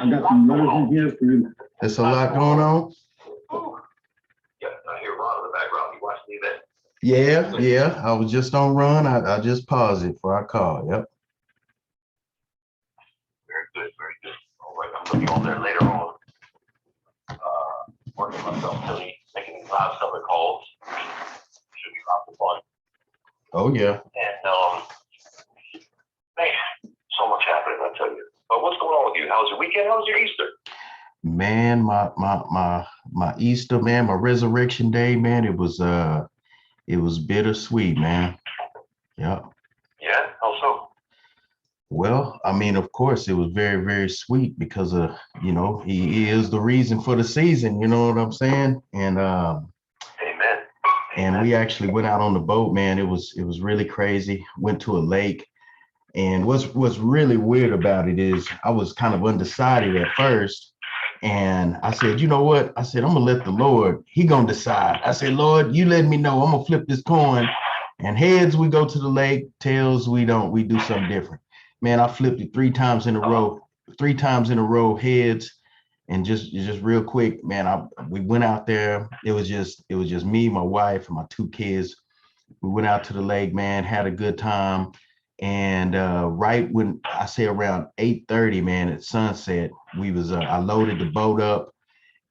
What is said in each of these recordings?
I got some letters in here for you. There's a lot going on. Yeah, I hear Ron in the background. You watching the event? Yeah. I was just on run. I just paused it before I called. Yep. Very good, very good. All right, I'm looking over there later on. Working myself till making these live summer calls. Should be lots of fun. Oh yeah. And man, so much happening, I tell you. But what's going on with you? How's your weekend? How's your Easter? Man, my Easter, man, my resurrection day, man, it was bittersweet, man. Yep. Yeah, how so? Well, I mean, of course, it was very, very sweet because he is the reason for the season, you know what I'm saying? Amen. And we actually went out on the boat, man. It was really crazy. Went to a lake. And what's really weird about it is I was kind of undecided at first. And I said, you know what? I said, I'm gonna let the Lord, he gonna decide. I said, Lord, you let me know. I'm gonna flip this coin. And heads, we go to the lake. Tails, we don't. We do something different. Man, I flipped it 3 times in a row. 3 times in a row, heads. And just real quick, man, we went out there. It was just me, my wife, and my 2 kids. We went out to the lake, man, had a good time. And right when I say around 8:30, man, at sunset, I loaded the boat up,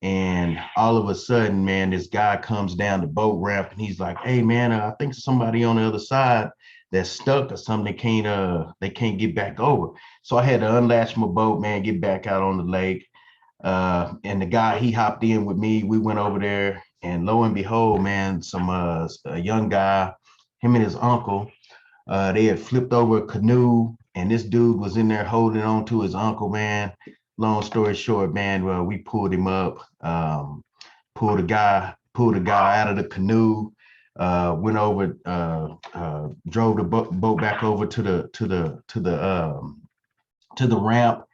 and all of a sudden, man, this guy comes down the boat ramp and he's like, hey man, I think somebody on the other side that's stuck or something. They can't get back over. So I had to unlatch my boat, man, get back out on the lake. And the guy, he hopped in with me. We went over there, and lo and behold, man, a young guy, him and his uncle, they had flipped over a canoe, and this dude was in there holding on to his uncle, man. Long story short, man, well, we pulled him up, pulled the guy out of the canoe, went over, drove the boat back over to the ramp.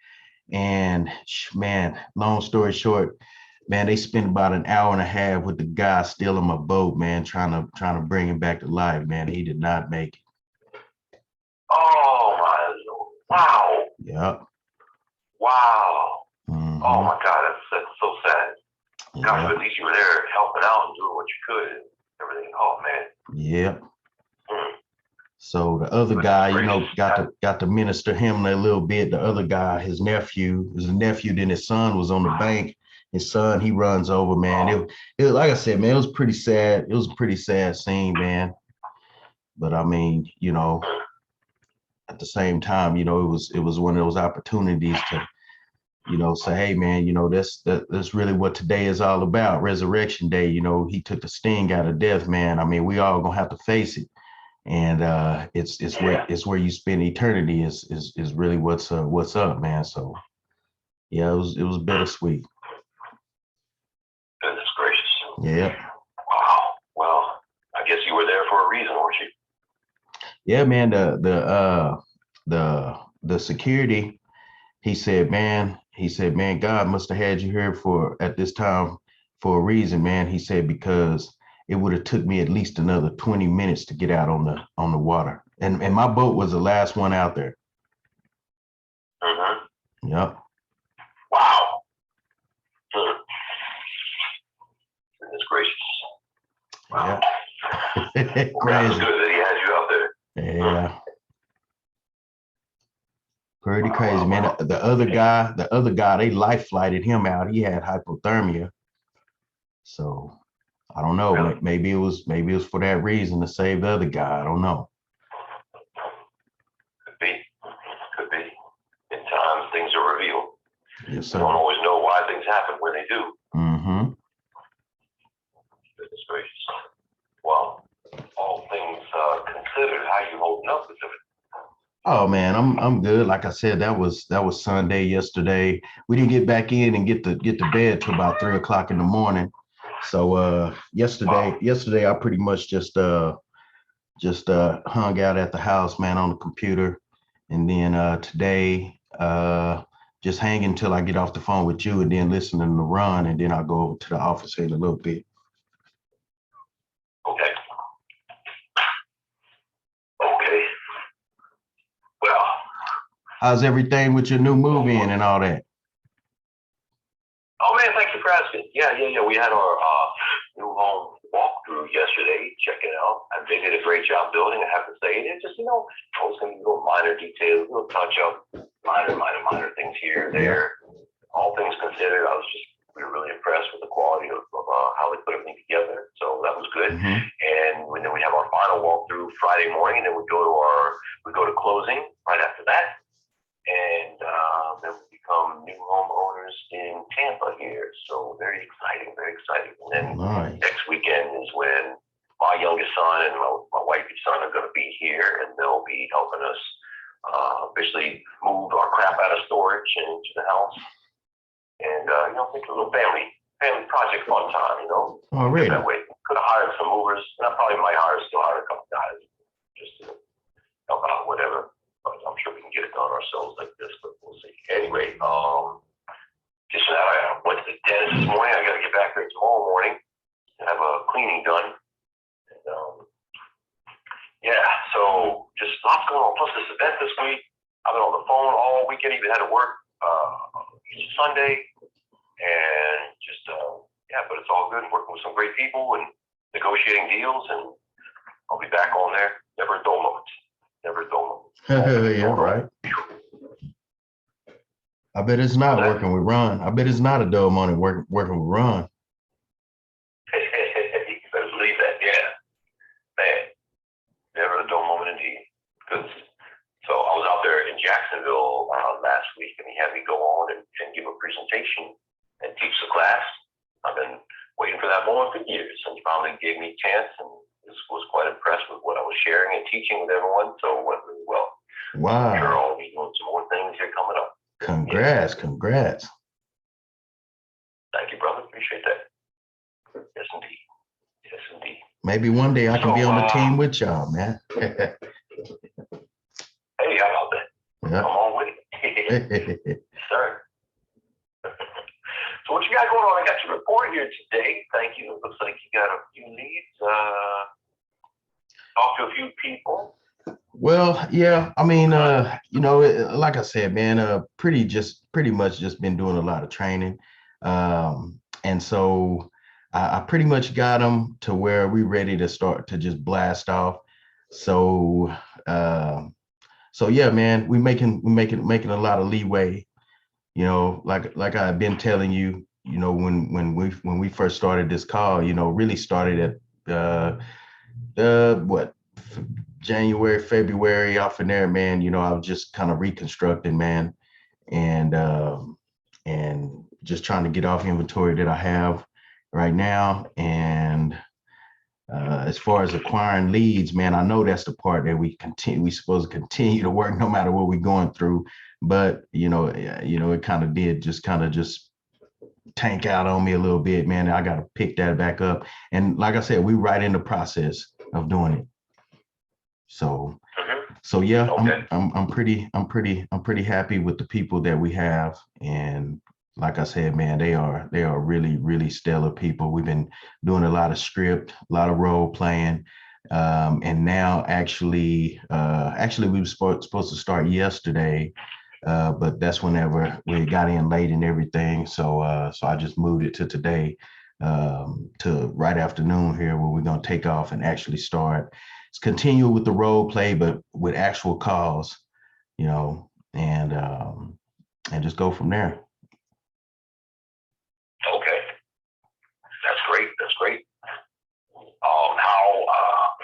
And man, long story short, man, they spent about an hour and a half with the guy still on my boat, man, trying to bring him back to life, man. He did not make it. Oh my Lord. Wow. Yep. Wow. Mm-hmm. Oh my God, that's so sad. Yep. God, at least you were there helping out and doing what you could and everything. Oh man. Yep. So the other guy, got to minister him a little bit. The other guy, his nephew, then his son was on the bank. His son, he runs over, man. It like I said, man, it was pretty sad. It was a pretty sad scene, man. But I mean, at the same time, it was one of those opportunities to, say, hey man, that's really what today is all about. Resurrection Day. He took the sting out of death, man. I mean, we all gonna have to face it. And it's where you spend eternity is really what's up, man. So yeah, it was bittersweet. Goodness gracious. Yeah. Wow. Well, I guess you were there for a reason, weren't you? Yeah, man. The security, he said, man, God must have had you here at this time for a reason, man. He said, because it would have took me at least another 20 minutes to get out on the water. And my boat was the last one out there. Mm-hmm. Yep. Wow. Goodness gracious. Wow. Yeah. Well, Crazy. that's good that he had you out there. Yeah. Pretty crazy, man. The other guy, they life flighted him out. He had hypothermia. So I don't know. Really? Maybe it was for that reason to save the other guy. I don't know. Could be. Could be. In times, things are revealed. Yes, sir. You don't always know why things happen when they do. Mm-hmm. Goodness gracious. Well, all things considered, how you holding up with it? Oh man, I'm good. Like I said, that was Sunday yesterday. We didn't get back in and get to bed till about 3 o'clock in the morning. So yesterday I pretty much just hung out at the house, man, on the computer. And then today just hanging until I get off the phone with you and then listening to Ron, and then I'll go over to the office in a little bit. Okay. Okay. Well, How's everything with your new move in and all that? Oh man, thank you for asking. Yeah. We had our new home walkthrough yesterday. Check it out. And they did a great job building, I have to say. And it's just, always going to be little minor details, little touch up, minor things here, there. All things considered, we were really impressed with the quality of how they put everything together. So that was good. Mm-hmm. And then we have our final walkthrough Friday morning, and then we go to closing right after that. And then we become new homeowners in Tampa here. So very exciting, very exciting. And then next weekend is when my youngest son and my wifey son are going to be here, and they'll be helping us officially move our crap out of storage and into the house. And, think a little family project fun time, Oh, really? That way. Could have hired some movers, and I probably might still hire a couple guys just to help out, whatever. But I'm sure we can get it done ourselves like this, but we'll see. Anyway, just I went to the dentist this morning. I got to get back there tomorrow morning and have a cleaning done. And, so just lots going on. Plus this event this week. I've been on the phone all weekend, even had to work Sunday, and just but it's all good. Working with some great people and negotiating deals, and I'll be back on there. Never a dull moment. Never a dull moment. Yeah, right. I bet it's not working with Ron. I bet it's not a dull moment working with Ron. You better believe that, yeah. Man, never a dull moment indeed. So I was out there in Jacksonville last week, and he had me go on and give a presentation and teach the class. I've been waiting for that moment for years, and he finally gave me a chance, and was quite impressed with what I was sharing and teaching with everyone. So it went really well. Wow. I'm sure I'll be doing some more things here coming up. Congrats. Thank you, brother. Appreciate that. Yes, indeed. Maybe one day I can be on the team with y'all, man. Hey, how about that? Yeah. I'm on with it. Sir. So what you got going on? I got your report here today. Thank you. It looks like you got a few leads. Talk to a few people. Well, yeah, I mean, like I said, man, pretty much just been doing a lot of training. And so I pretty much got them to where we ready to start to just blast off. So yeah, man, we're making a lot of leeway, like I've been telling you, when we first started this call, really started at January, February, off in there, man. I was just kind of reconstructing, man, and just trying to get off inventory that I have right now. And as far as acquiring leads, man, I know that's the part that we supposed to continue to work no matter what we're going through. But it kind of did just tank out on me a little bit, man. I got to pick that back up. And like I said, we right in the process of doing it. So yeah, okay. I'm pretty happy with the people that we have. And like I said, man, they are really, really stellar people. We've been doing a lot of script, a lot of role playing. And now actually we were supposed to start yesterday, but that's whenever we got in late and everything. So I just moved it to today, to right afternoon here, where we're going to take off and actually start. It's continue with the role play, but with actual calls, and just go from there. Okay, that's great.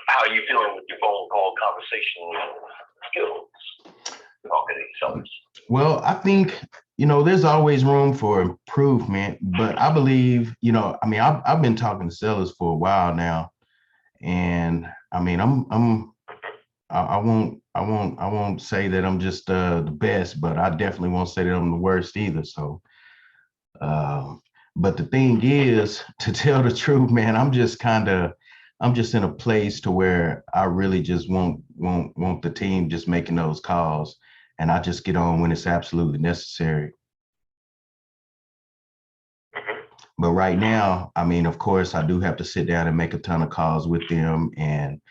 How are you feeling with your phone call conversation skills? Talking to these sellers. Well, I think there's always room for improvement, but I believe I've been talking to sellers for a while now, and I mean I won't say that I'm just the best, but I definitely won't say that I'm the worst either. So, but the thing is, to tell the truth, man, I'm just in a place to where I really just want the team just making those calls, and I just get on when it's absolutely necessary. But right now, I mean, of course, I do have to sit down and make a ton of calls with them, and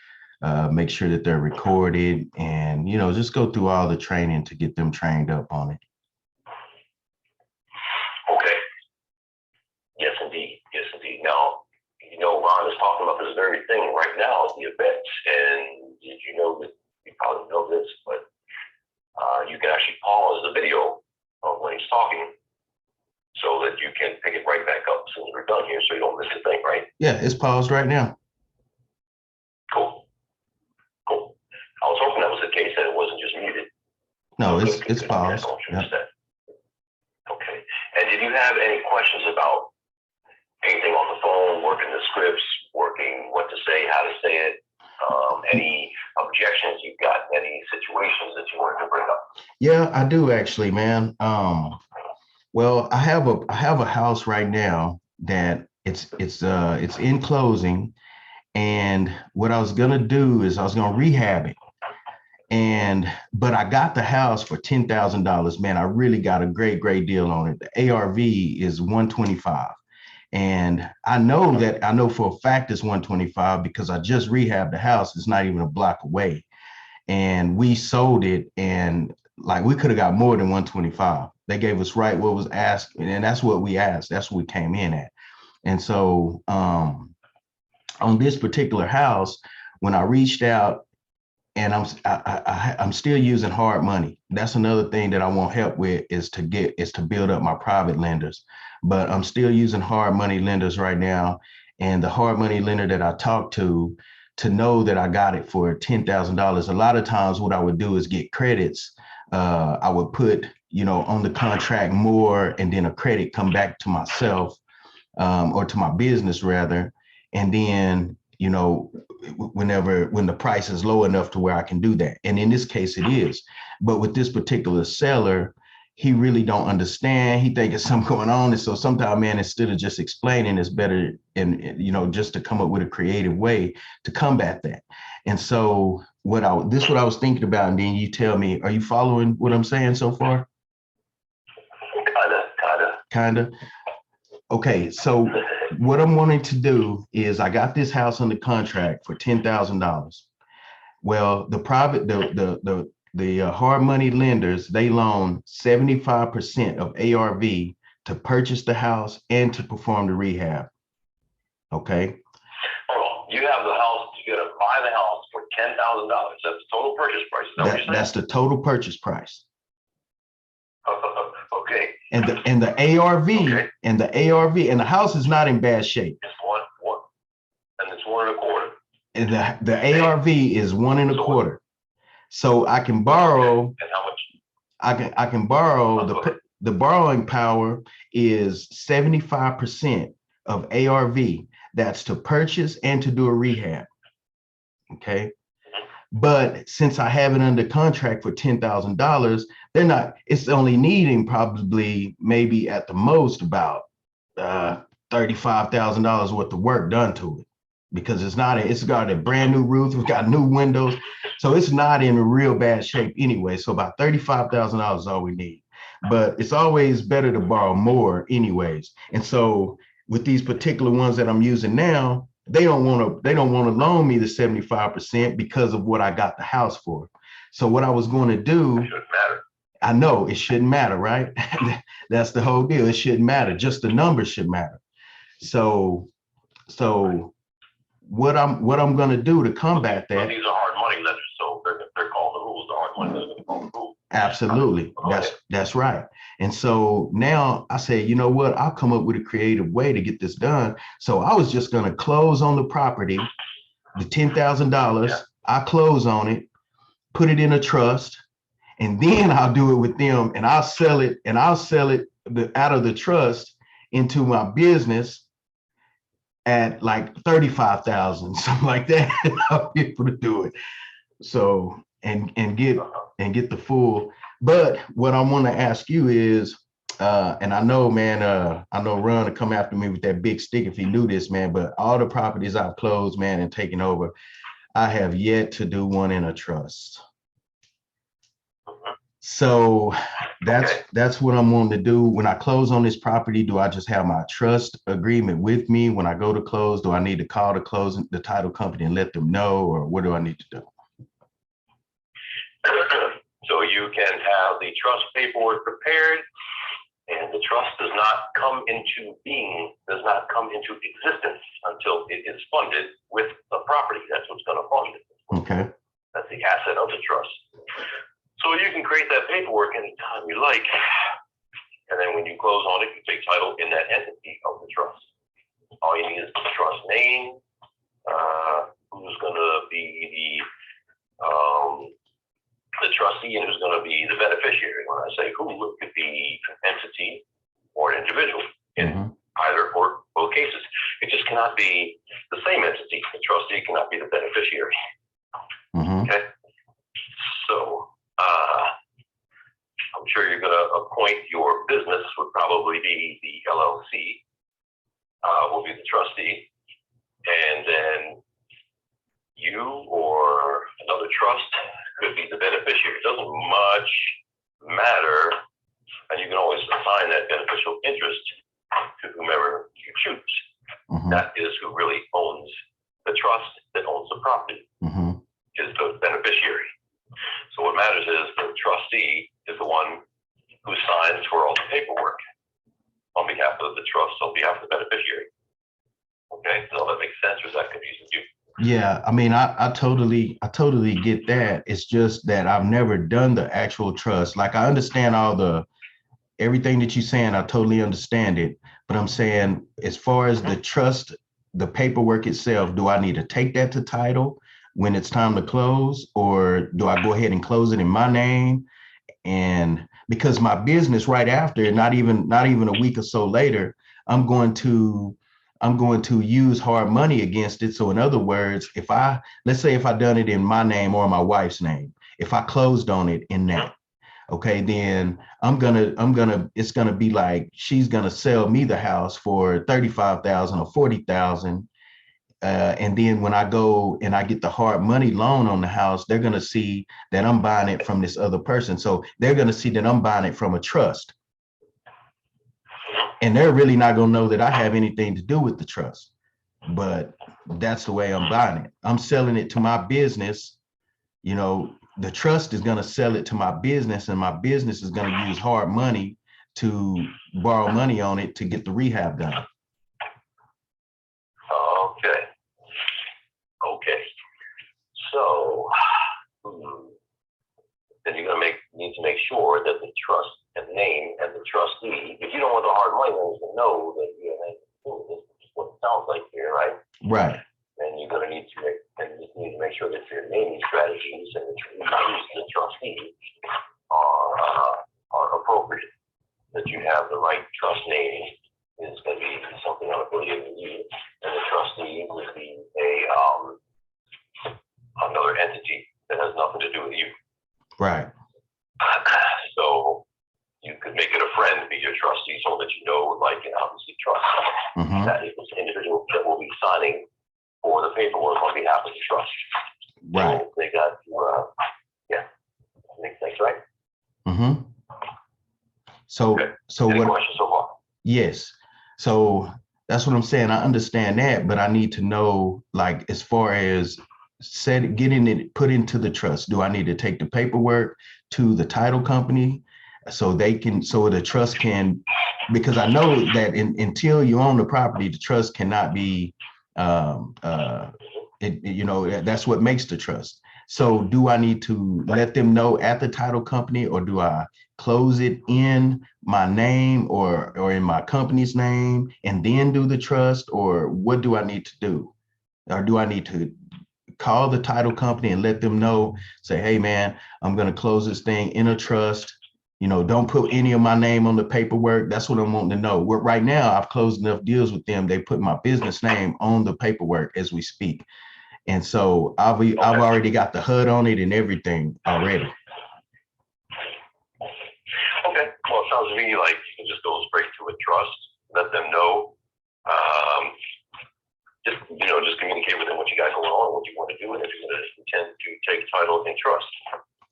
make sure that they're recorded, and, you know, just go through all the training to get them trained up on it. Okay. Yes, indeed. Yes, indeed. Now, you know, Ron is talking about this very thing right now, the events. And did you know that, you probably know this, but you can actually pause the video when he's talking so that you can pick it right back up as soon as we're done here so you don't miss a thing, right? Yeah, it's paused right now. Cool. Cool. I was hoping that was the case, that it wasn't just muted. No, So it's good. paused. Don't you Yep. understand? Okay. And did you have any questions about anything on the phone, working the scripts, working what to say, how to say it? Any objections you've got, any situations that you wanted to bring up? Yeah, I do actually, man. Well, I have a house right now that it's in closing, and what I was gonna do is I was gonna rehab it. But I got the house for $10,000, man. I really got a great deal on it. The ARV is 125. And I know for a fact it's 125 because I just rehabbed the house. It's not even a block away. And we sold it, and like we could have got more than 125. They gave us right what was asked, and that's what we asked. That's what we came in at. And so on this particular house, when I reached out, and I'm still using hard money. That's another thing that I want help with, is to build up my private lenders. But I'm still using hard money lenders right now. And the hard money lender that I talked to know that I got it for $10,000. A lot of times what I would do is get credits. I would put, you know, on the contract more, and then a credit come back to myself, or to my business rather. And then, you know, when the price is low enough to where I can do that. And in this case it is. But with this particular seller, he really don't understand. He think it's something going on. And so sometimes, man, instead of just explaining, it's better, and, you know, just to come up with a creative way to combat that. And so what I was thinking about, and then you tell me, are you following what I'm saying so far? Kinda. Okay, so what I'm wanting to do is, I got this house under contract for $10,000. Well, the hard money lenders, they loan 75% of ARV to purchase the house and to perform the rehab. Okay. Oh, you have the house, you're gonna buy the house for $10,000. That's the total purchase price. Is that what you're saying? That's the total purchase price. Okay. And the ARV, Okay. and the house is not in bad shape. It's one, and it's 1.25. And the ARV is 1.25. So I can borrow. And how much? I can borrow. Okay. The borrowing power is 75% of ARV. That's to purchase and to do a rehab. Okay. But since I have it under contract for $10,000, it's only needing probably maybe at the most about $35,000 worth of work done to it, because it's got a brand new roof, it's got new windows. So it's not in a real bad shape anyway. So about $35,000 is all we need, but it's always better to borrow more anyways. And so with these particular ones that I'm using now, they don't want to loan me the 75% because of what I got the house for. So what I was going to do, It shouldn't matter. I know it shouldn't matter, right? That's the whole deal. It shouldn't matter. Just the numbers should matter. So what I'm going to do to combat that. These are hard money lenders, so they're called the rules. The hard money lenders are called the rules. Absolutely. That's right. And so now I say, you know what, I'll come up with a creative way to get this done. So I was just going to close on the property, the $10,000. Yeah. I close on it, put it in a trust, and then I'll do it with them, and I'll sell it out of the trust into my business at like 35,000, something like that. I'll be able to do it. So, and get the full. But what I want to ask you is, and I know, man, I know Ron to come after me with that big stick if he knew this, man, but all the properties I've closed, man, and taken over, I have yet to do one in a trust. So Okay. that's what I'm wanting to do. When I close on this property, do I just have my trust agreement with me? When I go to close, do I need to call the title company and let them know, or what do I need to do? So you can have the trust paperwork prepared, and the trust does not come into existence until it is funded with the property. That's what's going to fund it. Okay. That's the asset of the trust. So you can create that paperwork anytime you like, and then when you close on it, you take title in that entity of the trust. All you need is the trust name, who's going to be the trustee, and who's going to be the beneficiary. When I say who, it could be an entity or an individual in either or both cases. It just cannot be the same entity. The trustee cannot be the beneficiary. Okay. So I'm sure you're going to appoint your business, would probably be the LLC, will be the trustee, and then you or another trust could be the beneficiary. It doesn't much matter, and you can always assign that beneficial interest to whomever you choose. That is who really owns the trust, that owns the property, is the beneficiary. So what matters is the trustee is the one who signs for all the paperwork on behalf of the trust, on behalf of the beneficiary. Okay, does all that make sense, or is that confusing you? Yeah, I mean, I totally get that. It's just that I've never done the actual trust. Like, I understand everything that you're saying, I totally understand it. But I'm saying, as far as the trust, the paperwork itself, do I need to take that to title when it's time to close, or do I go ahead and close it in my name? And because my business right after, not even a week or so later, I'm going to use hard money against it. So in other words, let's say if I done it in my name or my wife's name, if I closed on it in that, okay, then it's gonna be like she's gonna sell me the house for 35,000 or 40,000. And then when I go and I get the hard money loan on the house, they're gonna see that I'm buying it from this other person. So they're gonna see that I'm buying it from a trust. And they're really not gonna know that I have anything to do with the trust. But that's the way I'm buying it. I'm selling it to my business. You know, the trust is going to sell it to my business, and my business is going to use hard money to borrow money on it to get the rehab done. Okay. So then you're going to need to make sure that the trust and name and the trustee, if you don't want the hard money owners to know that you're going to this is what it sounds like here, right? Right. And you're going to need to make sure that your naming strategies and the trustee are appropriate. That you have the right trust name is going to be something unaffiliated with you, and the trustee would be another entity that has nothing to do with you. Right. So you could make it a friend to be your trustee, so that you know, like, and obviously trust that is the individual that will be signing for the paperwork on behalf of the trust. Right. So they got to, makes sense, right? So, okay. So any what? Questions so far? Yes. So that's what I'm saying. I understand that, but I need to know, like, as far as getting it put into the trust, do I need to take the paperwork to the title company so the trust can, because I know that until you own the property, the trust cannot be, that's what makes the trust. So do I need to let them know at the title company, or do I close it in my name or in my company's name and then do the trust, or what do I need to do? Or do I need to call the title company and let them know, say, hey man, I'm going to close this thing in a trust, don't put any of my name on the paperwork. That's what I'm wanting to know. Right now, I've closed enough deals with them. They put my business name on the paperwork as we speak. And so I've already got the HUD on it and everything already. Okay. Well, it sounds to me like you can just go straight to a trust, let them know. Just communicate with them what you got going on, what you want to do, and if you're going to intend to take title in trust.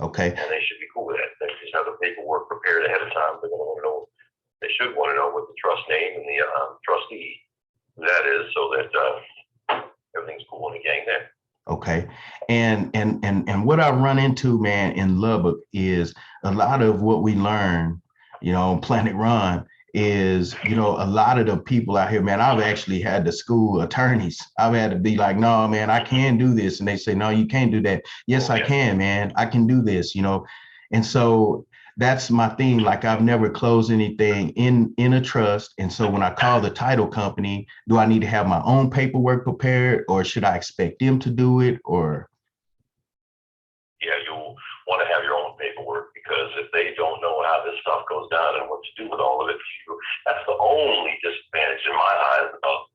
Okay. And they should be cool with that. They just have the paperwork prepared ahead of time. They're going to want to know. They should want to know what the trust name and the trustee that is, so that everything's cool in the gang there. Okay. And what I run into, man, in Lubbock is a lot of what we learn, on Planet Run is, a lot of the people out here, man, I've actually had to school attorneys. I've had to be like, no, man, I can do this. And they say, no, you can't do that. Yes, I can, man. I can do this, And so that's my thing. Like, I've never closed anything in a trust. And so when I call the title company, do I need to have my own paperwork prepared, or should I expect them to do it? Or yeah, you'll want to have your own paperwork, because if they don't know how this stuff goes down and what to do with all of it, that's the only disadvantage in my eyes of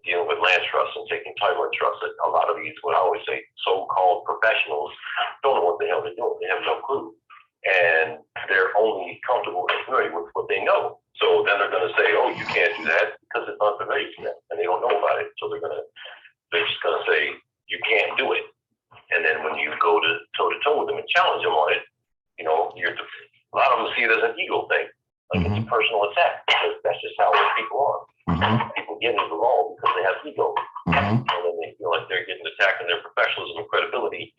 dealing with land trusts and taking title and trusts. That a lot of these, what I always say, so-called professionals don't know what the hell they're doing. They have no clue. And they're only comfortable and familiar with what they know. So then they're going to say, oh, you can't do that because it's unfamiliar to them and they don't know about it. So they're just going to say, you can't do it. And then when you go to toe-to-toe with them and challenge them on it, a lot of them see it as an ego thing, like it's a personal attack, because that's just how people are. People get into the law because they have ego. And then they feel like they're getting attacked in their professionalism and credibility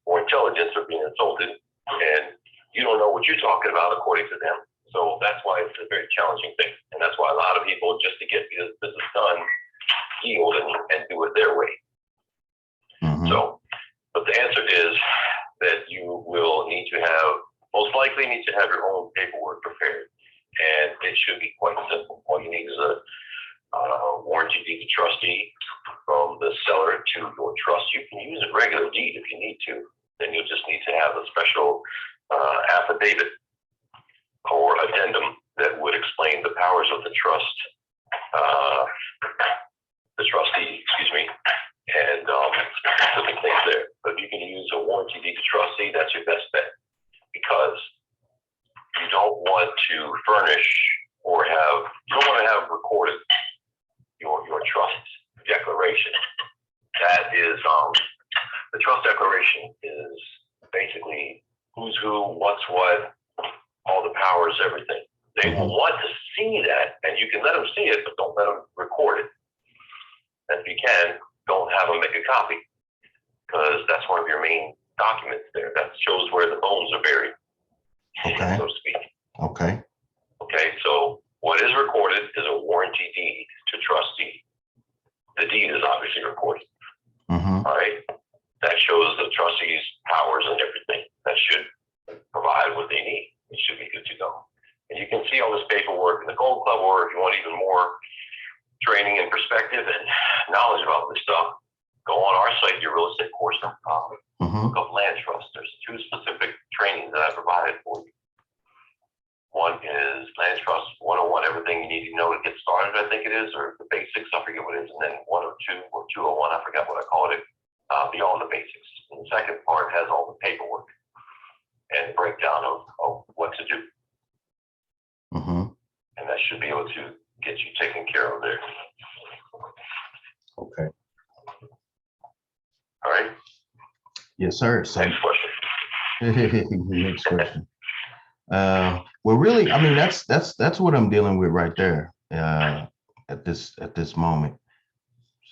or intelligence, or being insulted. And you don't know what you're talking about according to them. So that's why it's a very challenging thing. And that's why a lot of people, just to get this business done, yield and do it their way. So, but the answer is that you will most likely need to have your own paperwork prepared. And it should be quite simple. All you need is a warranty deed to trustee from the seller to your trust. You can use a regular deed if you need to. Then you'll just need to have a special affidavit or addendum that would explain the powers of the trust, the trustee, and specific things there. But if you can use a warranty deed to trustee, that's your best bet, because you don't want to furnish or you don't want to have recorded your trust declaration. That is, the trust declaration is basically who's who, what's what, all the powers, everything. They will want to see that, and you can let them see it, but don't let them record it. And if you can, don't have them make a copy, because that's one of your main documents there. That shows where the bones are buried, so to speak. Okay. So what is recorded is a warranty deed to trustee. The deed is obviously recorded. All right. That shows the trustee's powers and everything. That should provide what they need. It should be good to go. And you can see all this paperwork in the Gold Club, or if you want even more training and perspective and knowledge about this stuff, go on our site, yourrealestatecourse.com. Look up land trust. There's 2 specific trainings that I provided for you. One is Land Trust 101, everything you need to know to get started, I think it is, or the basics, I forget what it is, and then 102 or 201, I forgot what I called it, beyond the basics. And the second part has all the paperwork and the breakdown of what to do. And that should be able to get you taken care of there. Okay. All right. Yes, sir. So, Next question. next question. Well, really, I mean, that's what I'm dealing with right there at this moment.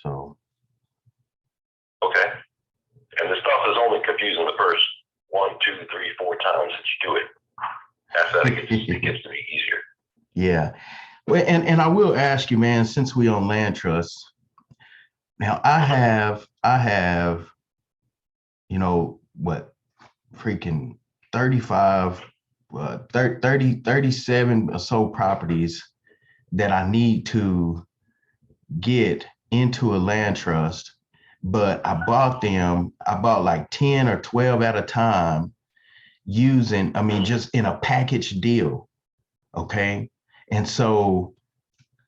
So. Okay. And the stuff is only confusing the first 1, 2, 3, 4 times that you do it. After that, it gets to be easier. Yeah. Well, and I will ask you, man, since we on land trusts, now I have, what, freaking 35, 37 or so properties that I need to get into a land trust, but I bought like 10 or 12 at a time just in a package deal. Okay. And so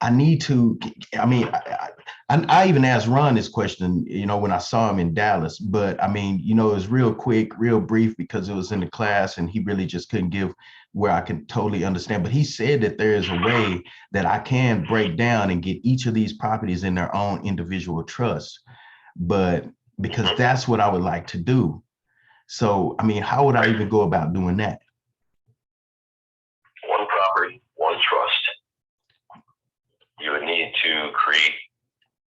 I need to, I even asked Ron this question, when I saw him in Dallas, but it was real quick, real brief, because it was in the class and he really just couldn't give where I can totally understand. But he said that there is a way that I can break down and get each of these properties in their own individual trusts, but because that's what I would like to do. So, I mean, how would I even go about doing that? One property, one trust. You would need to create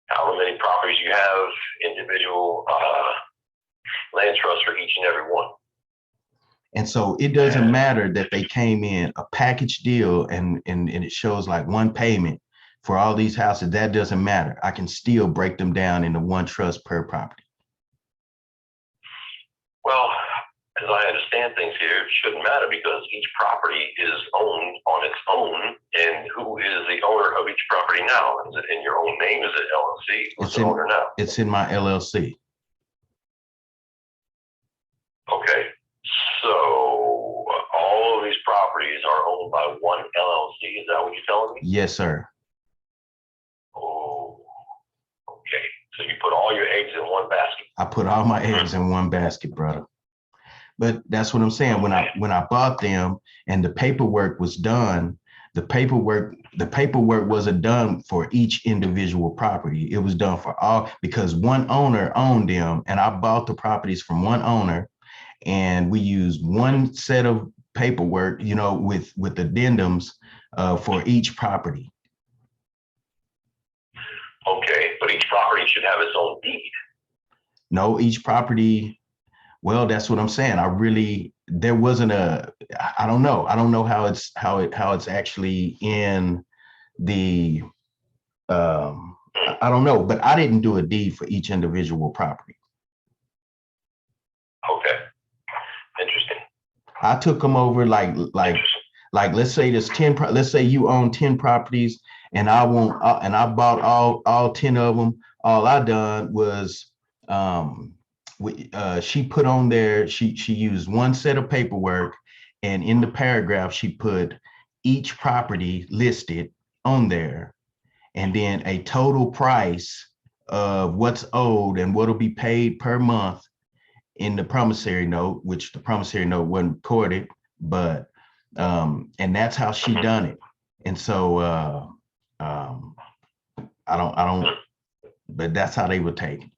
however many properties you have, individual land trusts for each and every one. And so it doesn't matter that they came in a package deal and it shows like one payment for all these houses. That doesn't matter. I can still break them down into one trust per property. Well, as I understand things here, it shouldn't matter because each property is owned on its own. And who is the owner of each property now? Is it in your own name? Is it LLC? Who's the owner now? It's in my LLC. Okay. So all of these properties are owned by one LLC. Is that what you're telling me? Yes, sir. Oh, okay. So you put all your eggs in one basket. I put all my eggs in one basket, brother. But that's what I'm saying. When I bought them and the paperwork was done, the paperwork wasn't done for each individual property. It was done for all because one owner owned them, and I bought the properties from one owner, and we used one set of paperwork, you know, with addendums for each property. Okay, but each property should have its own deed. No, each property. Well, that's what I'm saying. There wasn't I don't know. I don't know how it's actually in the, I don't know, but I didn't do a deed for each individual property. Okay, interesting. I took them over like let's say there's 10, let's say you own 10 properties and I bought all 10 of them. All I done was, she put on there, she used one set of paperwork, and in the paragraph she put each property listed on there, and then a total price of what's owed and what'll be paid per month in the promissory note, which the promissory note wasn't recorded, but and that's how she done it. And so I don't, but that's how they would take it.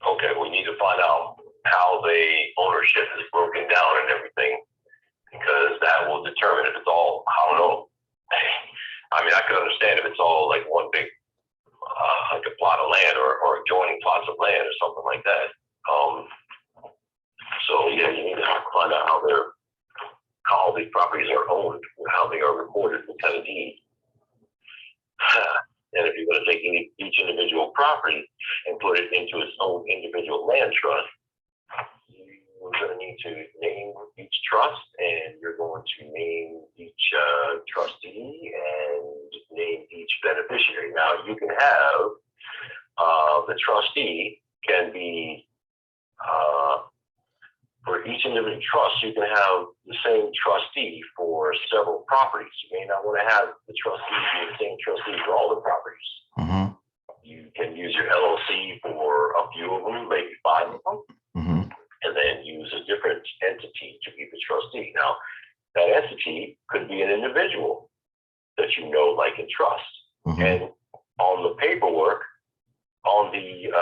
Okay, we need to find out how the ownership is broken down and everything, because that will determine if it's all, I don't know. I mean, I could understand if it's all like one big, like a plot of land or adjoining plots of land or something like that. So yeah, you need to find out how these properties are owned, how they are recorded, what kind of deed. And if you're going to take each individual property and put it into its own individual land trust, you're going to need to name each trust, and you're going to name each trustee and name each beneficiary. Now, you can have the trustee can be for each individual trust, you can have the same trustee for several properties. You may not want to have the trustee be the same trustee for all the properties. Mm-hmm. You can use your LLC for a few of them, maybe 5 of them, Mm-hmm. and then use a different entity to be the trustee. Now, that entity could be an individual that you know, like, and trust. Mm-hmm. And on the paperwork, on the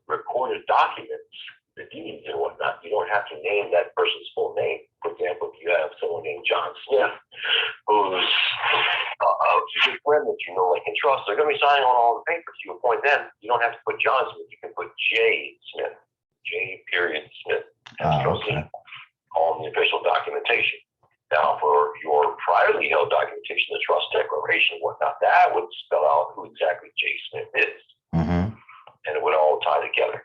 recorded documents, the deeds and whatnot, you don't have to name that person's full name. For example, if you have someone named John Smith, who's a good friend that you know, like, and trust, they're going to be signing on all the papers. You appoint them. You don't have to put John Smith. You can put J. Smith, J. Smith, as trustee on the official documentation. Now, for your privately held documentation, the trust declaration, whatnot, that would spell out who exactly J. Smith is, Mm-hmm. and it would all tie together.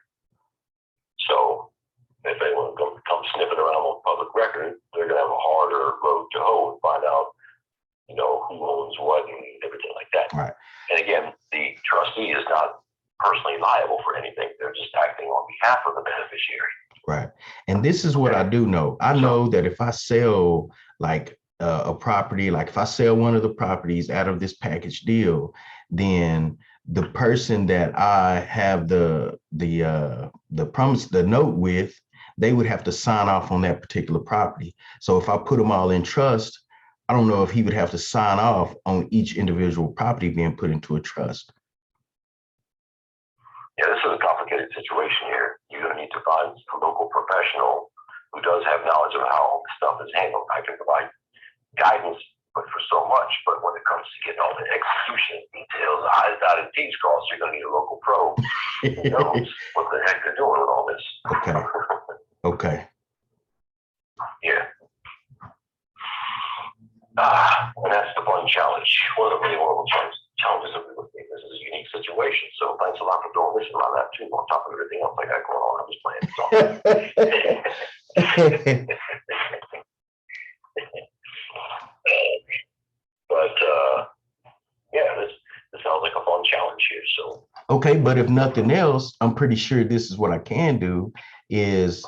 So if anyone comes sniffing around on public record, they're going to have a harder road to hoe and find out, you know, who owns what and everything like that. Right. And again, the trustee is not personally liable for anything. They're just acting on behalf of the beneficiary. Right. And this is what I do know. I know that if I sell like a property, like if I sell one of the properties out of this package deal, then the person that I have the note with, they would have to sign off on that particular property. So if I put them all in trust, I don't know if he would have to sign off on each individual property being put into a trust. Yeah, this is a complicated situation here. You you're going to need to find a local professional who does have knowledge of how stuff is handled. I can provide guidance, but for so much. But when it comes to getting all the execution details, I's dotted, T's crossed, you're going to need a local pro who knows what the heck they're doing with all this. Okay. Okay. Yeah. And that's the fun challenge. One of the really horrible challenges of real estate. This is a unique situation. So thanks a lot for throwing this in my lap too, on top of everything else I got going on. I'm just playing. But yeah, this sounds like a fun challenge here. So Okay, but if nothing else, I'm pretty sure this is what I can do is,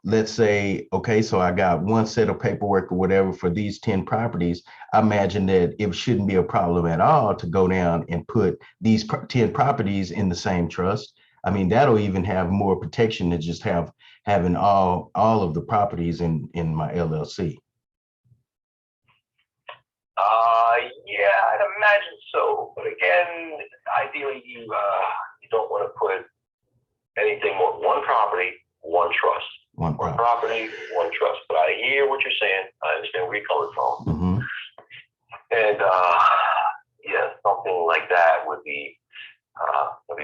let's say, okay, so I got one set of paperwork or whatever for these 10 properties. I imagine that it shouldn't be a problem at all to go down and put these 10 properties in the same trust. I mean, that'll even have more protection than just having all of the properties in my LLC. yeah, I'd imagine so. But again, ideally, you don't want to put anything more. One property, one trust. One One property. property, one trust. But I hear what you're saying. I understand where you're coming from. Mm-hmm. And yeah, something like that would be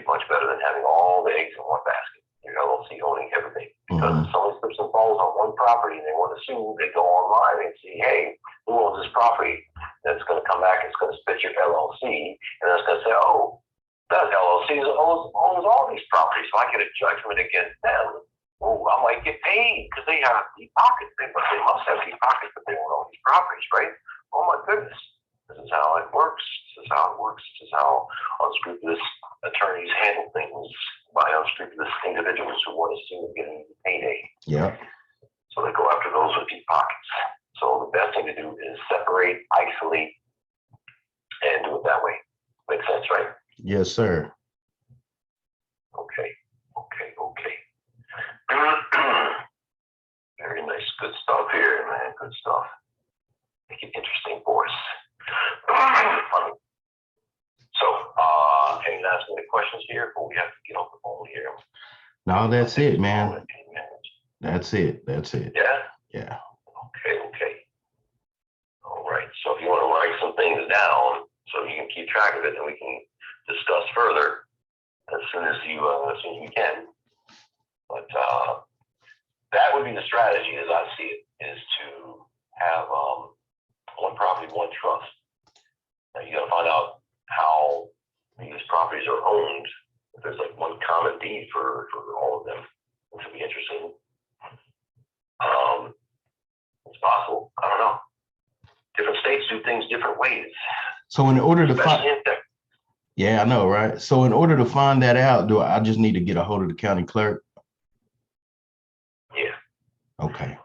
much better than having all the eggs in one basket. Your LLC owning everything. Because if someone slips and falls on one property and they want to sue, they go online and see, hey, who owns this property? And it's going to come back, it's going to spit your LLC, and it's going to say, oh, that LLC owns all these properties, so I get a judgment against them. Oh, I might get paid because they have deep pockets. They must have deep pockets, but they own all these properties, right? Oh my goodness. This is how it works. This is how it works. This is how unscrupulous attorneys handle things by unscrupulous individuals who want to sue and get an payday. Yeah. So they go after those with deep pockets. So the best thing to do is separate, isolate, and do it that way. Makes sense, right? Yes, sir. Okay. Very nice. Good stuff here, man. Good stuff. Make it interesting for us. Funny. So, any last minute questions here before we have to get off the phone here? No, that's it, man. That's it. Yeah? Yeah. Okay. All right. So if you want to write some things down so you can keep track of it, and we can discuss further as soon as you can. But that would be the strategy, as I see it, is to have one property, one trust. Now you got to find out how these properties are owned. If there's like one common deed for all of them, which would be interesting. It's possible. I don't know. Different states do things different ways. So in order to find, Especially in Texas. yeah, I know, right? So in order to find that out, do I just need to get a hold of the county clerk? Yeah. Okay.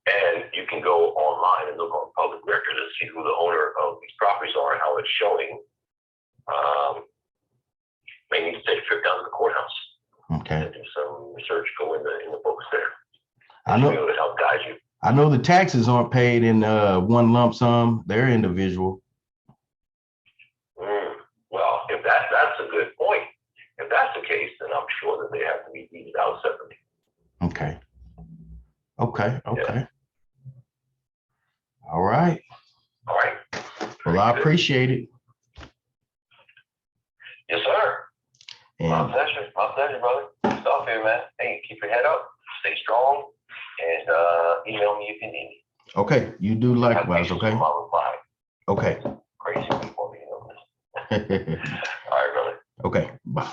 And you can go online and look on public record and see who the owner of these properties are and how it's showing. May need to take a trip down to the courthouse Okay. and do some research, go in the books there. I know. It would help guide you. I know the taxes aren't paid in one lump sum. They're individual. Well, if that's a good point. If that's the case, then I'm sure that they have to be deeded out separately. Okay. Okay. Yeah. All right. All right. Well, I appreciate it. Yes, sir. My And pleasure, brother. Good stuff here, man. Hey, keep your head up, stay strong, and email me if you need me. okay, you do likewise. Okay. I'll reply. Okay. Crazy people, you know this. All right, brother. Okay. Bye.